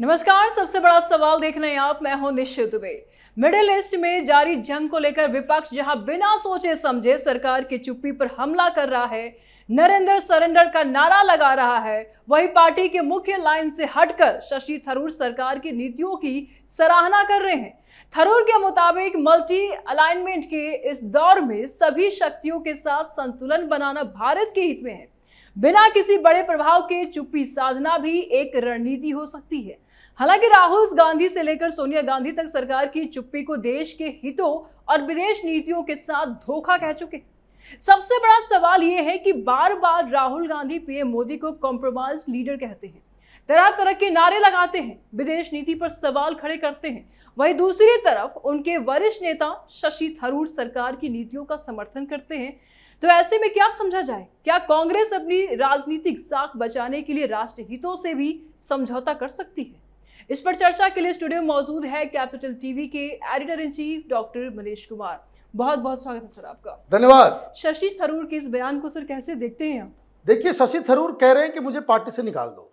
नमस्कार। सबसे बड़ा सवाल देख रहे हैं आप, मैं हूं निश्चित दुबे। मिडिल ईस्ट में जारी जंग को लेकर विपक्ष जहां बिना सोचे समझे सरकार की चुप्पी पर हमला कर रहा है, नरेंद्र सरेंडर का नारा लगा रहा है, वही पार्टी के मुख्य लाइन से हटकर शशि थरूर सरकार की नीतियों की सराहना कर रहे हैं। थरूर के मुताबिक मल्टी अलाइनमेंट के इस दौर में सभी शक्तियों के साथ संतुलन बनाना भारत के हित में है। बिना किसी बड़े प्रभाव के चुप्पी साधना भी एक रणनीति हो सकती है। हालांकि राहुल गांधी से लेकर सोनिया गांधी तक सरकार की चुप्पी को देश के हितों और विदेश नीतियों के साथ धोखा कह चुके हैं। सबसे बड़ा सवाल यह है कि बार बार राहुल गांधी पीएम मोदी को कॉम्प्रोमाइज लीडर कहते हैं, तरह तरह के नारे लगाते हैं, विदेश नीति पर सवाल खड़े करते हैं। वहीं दूसरी तरफ उनके वरिष्ठ नेता शशि थरूर सरकार की नीतियों का समर्थन करते हैं। तो ऐसे में क्या समझा जाए? क्या कांग्रेस अपनी राजनीतिक साख बचाने के लिए राष्ट्र हितों से भी समझौता कर सकती है? इस पर चर्चा के लिए स्टूडियो में मौजूद है कैपिटल टीवी के editor in chief doctor Manish Kumar. बहुत बहुत स्वागत है सर आपका। धन्यवाद। शशि थरूर के इस बयान को सर कैसे देखते हैं आप? देखिए, शशि थरूर कह रहे हैं कि मुझे पार्टी से निकाल दो,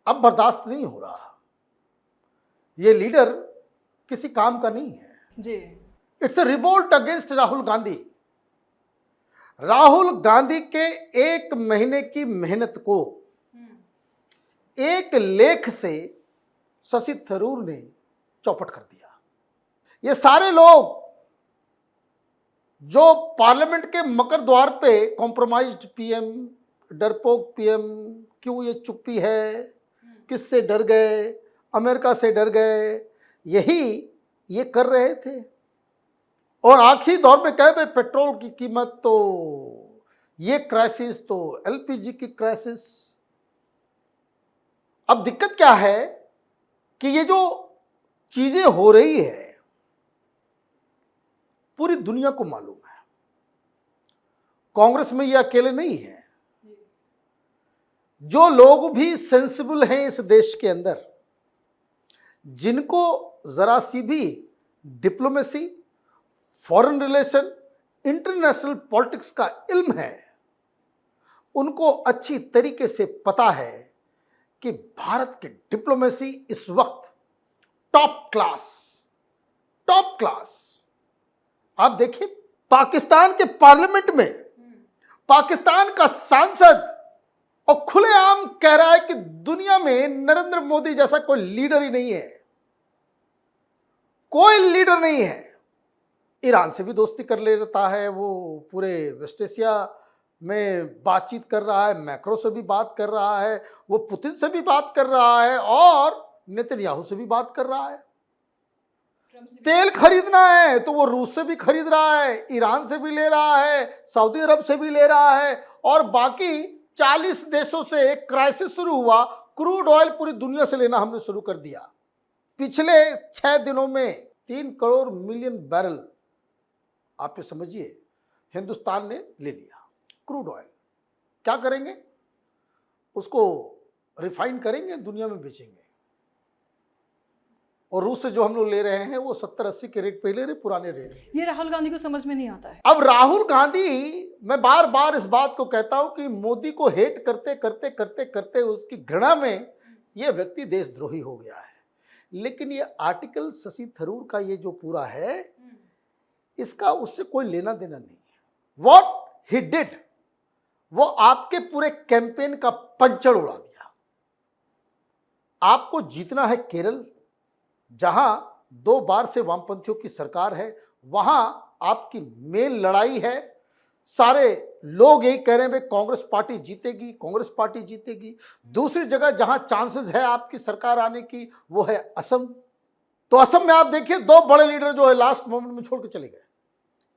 अब बर्दाश्त नहीं हो रहा। ये लीडर किसी काम का नहीं है जी। It's a revolt against Rahul Gandhi. Rahul Gandhi के एक महीने की मेहनत को एक लेख से शशि थरूर ने चौपट कर दिया। ये सारे लोग जो पार्लियामेंट के मकर द्वार पे कॉम्प्रोमाइज्ड पीएम, डरपोक पीएम, क्यों ये चुप्पी है, किससे डर गए, अमेरिका से डर गए, यही ये कर रहे थे। और आखिरी दौर में कहे भाई पेट्रोल की कीमत, तो ये क्राइसिस, तो एलपीजी की क्राइसिस। अब दिक्कत क्या है कि ये जो चीजें हो रही है पूरी दुनिया को मालूम है। कांग्रेस में ये अकेले नहीं है। जो लोग भी सेंसिबल हैं इस देश के अंदर, जिनको जरा सी भी diplomacy, foreign relation, international politics का इल्म है, उनको अच्छी तरीके से पता है कि भारत की डिप्लोमेसी इस वक्त टॉप क्लास। आप देखिए, पाकिस्तान के पार्लियामेंट में पाकिस्तान का सांसद और खुलेआम कह रहा है कि दुनिया में नरेंद्र मोदी जैसा कोई लीडर ही नहीं है, कोई लीडर नहीं है। ईरान से भी दोस्ती कर लेता है, वो पूरे वेस्ट एशिया में बातचीत कर रहा है, मैक्रो से भी बात कर रहा है, वो पुतिन से भी बात कर रहा है और नेतन्याहू से भी बात कर रहा है। तेल खरीदना है तो वो रूस से भी खरीद रहा है, ईरान से भी ले रहा है, सऊदी अरब से भी ले रहा है, और बाकी 40 देशों से एक क्राइसिस शुरू हुआ, क्रूड ऑयल पूरी दुनिया से लेना हमने शुरू कर दिया। पिछले 6 दिनों में 3 करोड़ मिलियन बैरल, आप ये समझिए, हिंदुस्तान ने ले लिया क्रूड ऑयल। क्या करेंगे? उसको रिफाइन करेंगे, दुनिया में बेचेंगे। और रूस से जो हम लोग ले रहे हैं वो 70-80 के रेट पे ले रहे, पुराने रेट। ये राहुल गांधी को समझ में नहीं आता है। अब राहुल गांधी, मैं बार बार इस बात को कहता हूं कि मोदी को हेट करते करते करते करते उसकी घृणा में यह व्यक्ति देशद्रोही हो गया है। लेकिन ये आर्टिकल शशि थरूर का ये जो पूरा है, इसका उससे कोई लेना देना नहीं है। व्हाट ही डिड, वो आपके पूरे कैंपेन का पंचर उड़ा दिया। आपको जीतना है केरल, जहां 2 बार से वामपंथियों की सरकार है, वहां आपकी मेन लड़ाई है। सारे लोग यही कह रहे हैं भाई कांग्रेस पार्टी जीतेगी, कांग्रेस पार्टी जीतेगी। दूसरी जगह जहां चांसेस है आपकी सरकार आने की, वो है असम। तो असम में आप देखिए, 2 बड़े लीडर जो है लास्ट मोमेंट में छोड़ के चले गए।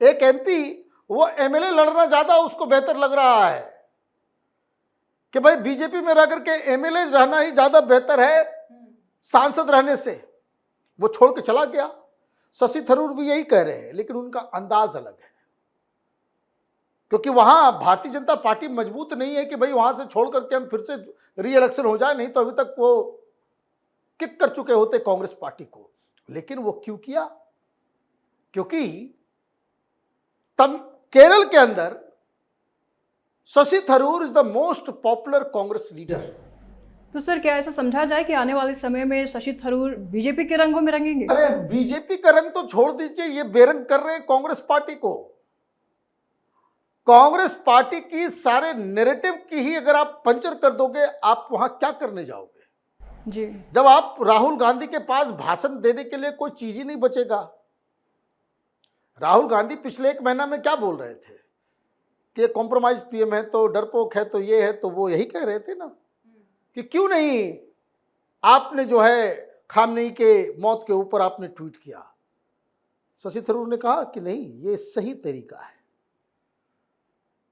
एक एमपी, वो एमएलए लड़ना ज्यादा उसको बेहतर लग रहा है कि भाई बीजेपी में रह करके एमएलए रहना ही ज्यादा बेहतर है सांसद रहने से, वो छोड़ के चला गया। शशि थरूर भी यही कह रहे हैं, लेकिन उनका अंदाज अलग है, क्योंकि वहां भारतीय जनता पार्टी मजबूत नहीं है कि भाई वहां से छोड़ करके हम फिर से री इलेक्शन हो जाए, नहीं तो अभी तक वो किक कर चुके होते कांग्रेस पार्टी को। लेकिन वो क्यों किया? क्योंकि तब केरल के अंदर Shashi Tharoor is the most popular Congress leader. तो सर क्या ऐसा समझा जाए कि आने वाले समय में शशि थरूर बीजेपी के रंगों में रंगेंगे? अरे बीजेपी का रंग तो छोड़ दीजिए, ये बेरंग कर रहे हैं कांग्रेस पार्टी को। कांग्रेस पार्टी की सारे नैरेटिव की ही अगर आप पंचर कर दोगे, आप वहां क्या करने जाओगे जी। जब आप राहुल गांधी के पास भाषण देने के लिए कोई चीज ही नहीं बचेगा। राहुल गांधी पिछले 1 महीना में क्या बोल रहे थे कि कॉम्प्रोमाइज पीएम है, तो डरपोक है, तो ये है, तो वो यही कह रहे थे ना कि क्यों नहीं आपने जो है खामनेई के मौत के ऊपर आपने ट्वीट किया। शशि थरूर ने कहा कि नहीं, ये सही तरीका है।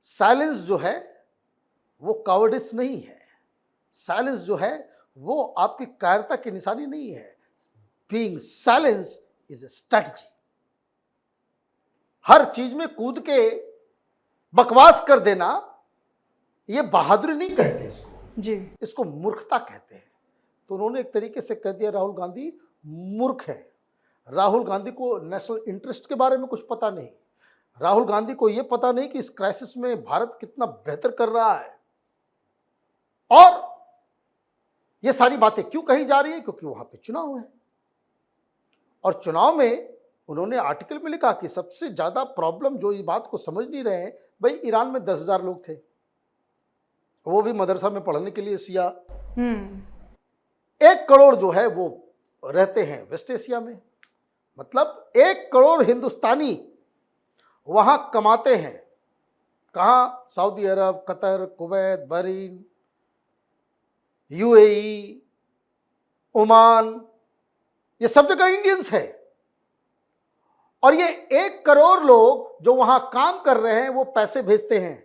साइलेंस जो है वो कावर्डिस नहीं है, साइलेंस जो है वो आपकी कायरता की निशानी नहीं है। Being silence is a strategy. हर चीज में कूद के बकवास कर देना, ये बहादुरी नहीं कहते इसको जी। इसको मूर्खता कहते हैं। तो उन्होंने एक तरीके से कह दिया राहुल गांधी मूर्ख है। राहुल गांधी को नेशनल इंटरेस्ट के बारे में कुछ पता नहीं। राहुल गांधी को यह पता नहीं कि इस क्राइसिस में भारत कितना बेहतर कर रहा है। और ये सारी बातें क्यों कही जा रही है? क्योंकि वहां पे चुनाव है, और चुनाव में उन्होंने आर्टिकल में लिखा कि सबसे ज्यादा प्रॉब्लम जो इस बात को समझ नहीं रहे हैं, भाई ईरान में 10,000 लोग थे, वो भी मदरसा में पढ़ने के लिए सिया। 1 करोड़ जो है वो रहते हैं वेस्ट एशिया में, मतलब 1 करोड़ हिंदुस्तानी वहां कमाते हैं। कहाँ? Saudi Arab, Qatar, Kuwait, Bahrain, UAE, Oman, ये सब जगह इंडियंस है। और ये 1 करोड़ लोग जो वहां काम कर रहे हैं वो पैसे भेजते हैं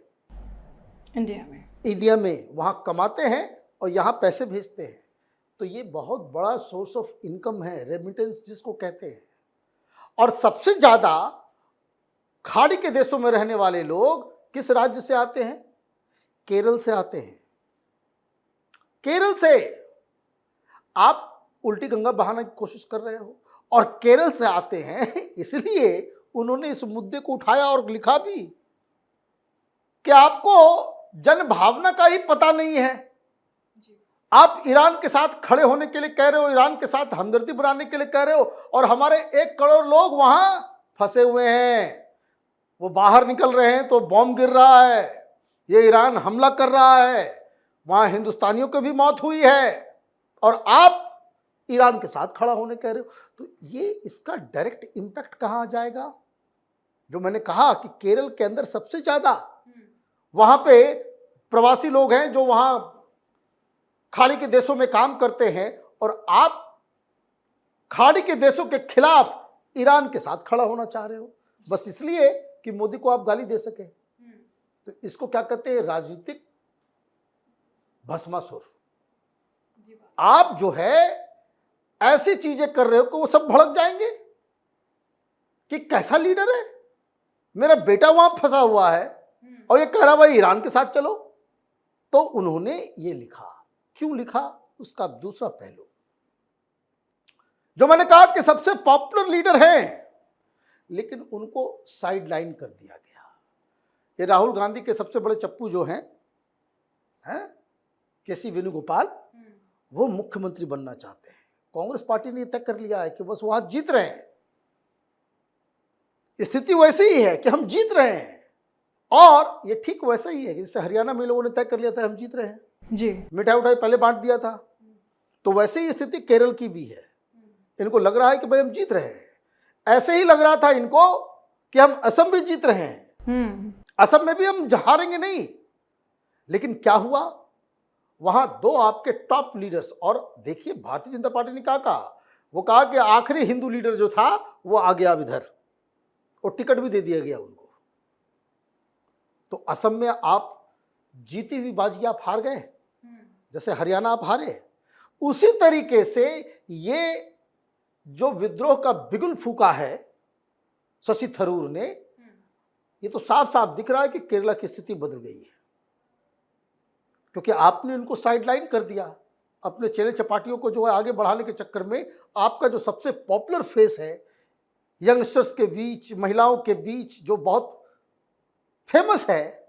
इंडिया में, वहां कमाते हैं और यहां पैसे भेजते हैं। तो ये बहुत बड़ा सोर्स ऑफ इनकम है, रेमिटेंस जिसको कहते हैं। और सबसे ज्यादा खाड़ी के देशों में रहने वाले लोग किस राज्य से आते हैं? केरल से आते हैं। केरल से आप उल्टी गंगा बहाने की कोशिश कर रहे हो, और केरल से आते हैं, इसलिए उन्होंने इस मुद्दे को उठाया और लिखा भी कि आपको जन भावना का ही पता नहीं है। आप ईरान के साथ खड़े होने के लिए कह रहे हो, ईरान के साथ हमदर्दी बनाने के लिए कह रहे हो, और हमारे 1 करोड़ लोग वहां फंसे हुए हैं। वो बाहर निकल रहे हैं तो बॉम्ब गिर रहा है, ये ईरान हमला कर रहा है, वहां हिंदुस्तानियों की भी मौत हुई है, और आप ईरान के साथ खड़ा होने कह रहे हो। तो ये इसका डायरेक्ट इंपैक्ट कहां जाएगा? जो मैंने कहा कि केरल के अंदर सबसे ज्यादा वहां पे प्रवासी लोग हैं जो वहां खाड़ी के देशों में काम करते हैं, और आप खाड़ी के देशों के खिलाफ ईरान के साथ खड़ा होना चाह रहे हो, बस इसलिए कि मोदी को आप गाली दे सके। तो इसको क्या कहते हैं? राजनीतिक भस्मासुर। आप जो है ऐसी चीजें कर रहे हो कि वो सब भड़क जाएंगे कि कैसा लीडर है, मेरा बेटा वहां फंसा हुआ है और ये कह रहा भाई ईरान के साथ चलो। तो उन्होंने ये लिखा। क्यों लिखा? उसका दूसरा पहलू, जो मैंने कहा कि सबसे पॉपुलर लीडर हैं, लेकिन उनको साइड लाइन कर दिया गया। ये राहुल गांधी के सबसे बड़े चप्पू जो हैं केसी वेणुगोपाल, वो मुख्यमंत्री बनना चाहते हैं। कांग्रेस पार्टी ने तय कर लिया है कि बस वहां जीत रहे हैं, स्थिति वैसी ही है कि हम जीत रहे हैं, और ये ठीक वैसा ही है कि जैसे हरियाणा में लोगों ने तय कर लिया था हम जीत रहे हैं जी, मिठाई उठाई पहले बांट दिया था, तो वैसे ही स्थिति केरल की भी है। इनको लग रहा है कि भाई हम जीत रहे हैं। ऐसे ही लग रहा था इनको कि हम असम भी जीत रहे हैं, असम में भी हम हारेंगे नहीं। लेकिन क्या हुआ? वहां 2 आपके टॉप लीडर्स, और देखिए भारतीय जनता पार्टी ने क्या कहा, वो कहा कि आखिरी हिंदू लीडर जो था वो आ गया अब इधर, और टिकट भी दे दिया गया उनको। तो असम में आप जीती हुई बाजी आप हार गए, जैसे हरियाणा आप हारे। उसी तरीके से ये जो विद्रोह का बिगुल फूका है शशि थरूर ने, ये तो साफ साफ दिख रहा है कि केरला की स्थिति बदल गई है, क्योंकि आपने उनको साइडलाइन कर दिया। अपने चेले चपाटियों को जो है आगे बढ़ाने के चक्कर में आपका जो सबसे पॉपुलर फेस है यंगस्टर्स के बीच, महिलाओं के बीच, जो बहुत फेमस है,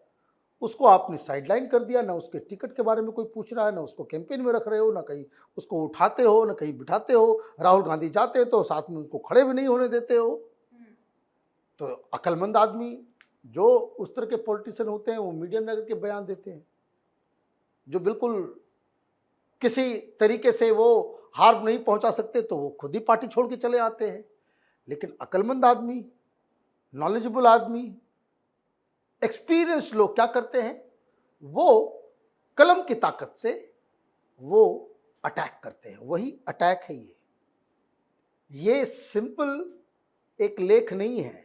उसको आपने साइडलाइन कर दिया, ना उसके टिकट के बारे में कोई पूछ रहा है, ना उसको कैंपेन में रख रहे हो, ना कहीं उसको उठाते हो, ना कहीं बिठाते हो। राहुल गांधी जाते हैं तो साथ में उसको खड़े भी नहीं होने देते हो। तो अक्लमंद आदमी जो उस तरह के पॉलिटिशियन होते हैं वो मीडिया में आकर के बयान देते हैं, जो बिल्कुल किसी तरीके से वो हार नहीं पहुंचा सकते तो वो खुद ही पार्टी छोड़ के चले आते हैं। लेकिन अक्लमंद आदमी, नॉलेजेबल आदमी, एक्सपीरियंस लोग क्या करते हैं, वो कलम की ताकत से वो अटैक करते हैं। वही अटैक है ये सिंपल एक लेख नहीं है।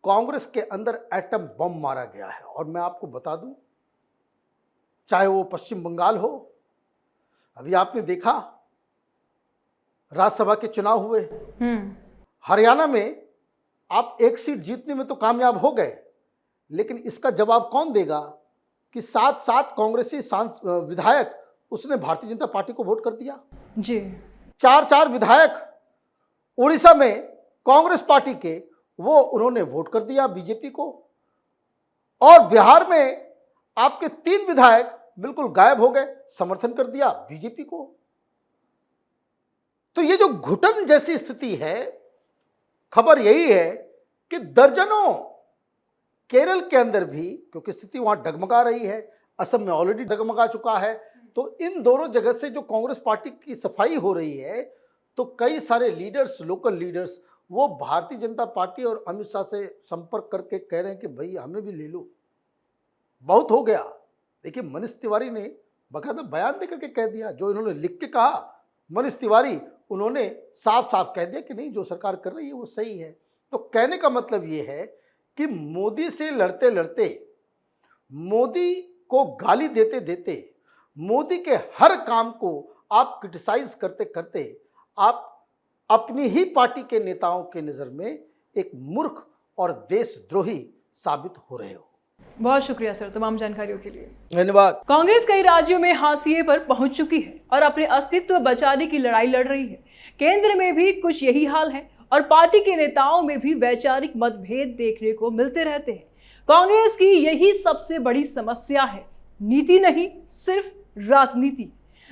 कांग्रेस के अंदर एटम बम मारा गया है। और मैं आपको बता दूं, चाहे वो पश्चिम बंगाल हो, अभी आपने देखा राज्यसभा के चुनाव हुए, हरियाणा में आप एक सीट जीतने में तो कामयाब हो गए, लेकिन इसका जवाब कौन देगा कि 7 कांग्रेसी विधायक उसने भारतीय जनता पार्टी को वोट कर दिया जी। 4 विधायक उड़ीसा में कांग्रेस पार्टी के वो उन्होंने वोट कर दिया बीजेपी को, और बिहार में आपके 3 विधायक बिल्कुल गायब हो गए, समर्थन कर दिया बीजेपी को। तो ये जो घुटन जैसी स्थिति है, खबर यही है कि दर्जनों केरल के अंदर भी, क्योंकि स्थिति वहां डगमगा रही है, असम में ऑलरेडी डगमगा चुका है, तो इन दोनों जगह से जो कांग्रेस पार्टी की सफाई हो रही है, तो कई सारे लीडर्स, लोकल लीडर्स, वो भारतीय जनता पार्टी और अमित शाह से संपर्क करके कह रहे हैं कि भाई हमें भी ले लो, बहुत हो गया। देखिए, मनीष तिवारी ने बाकायदा बयान देकर के कह दिया, जो इन्होंने लिख के कहा मनीष तिवारी, उन्होंने साफ साफ कह दिया कि नहीं, जो सरकार कर रही है वो सही है। तो कहने का मतलब ये है कि मोदी से लड़ते लड़ते, मोदी को गाली देते देते, मोदी के हर काम को आप क्रिटिसाइज करते करते आप अपनी ही पार्टी के नेताओं के नज़र में एक मूर्ख और देशद्रोही साबित हो रहे हो। बहुत शुक्रिया सर तमाम जानकारियों के लिए। धन्यवाद। कांग्रेस कई राज्यों में हाशिए पर पहुंच चुकी है और अपने अस्तित्व बचाने की लड़ाई लड़ रही है। केंद्र में भी कुछ यही हाल है और पार्टी के नेताओं में भी वैचारिक मतभेद देखने को मिलते रहते हैं। कांग्रेस की यही सबसे बड़ी समस्या है, नीति नहीं, सिर्फ राजनीति।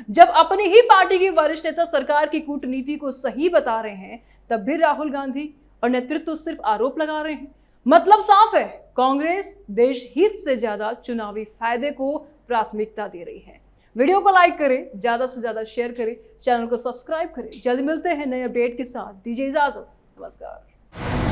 जब अपनी ही पार्टी के वरिष्ठ नेता सरकार की कूटनीति को सही बता रहे हैं, तब भी राहुल गांधी और नेतृत्व सिर्फ आरोप लगा रहे हैं। मतलब साफ है, कांग्रेस देश हित से ज्यादा चुनावी फायदे को प्राथमिकता दे रही है। वीडियो को लाइक करें, ज्यादा से ज्यादा शेयर करें, चैनल को सब्सक्राइब करें। जल्द मिलते हैं नए अपडेट के साथ। दीजिए इजाजत, नमस्कार।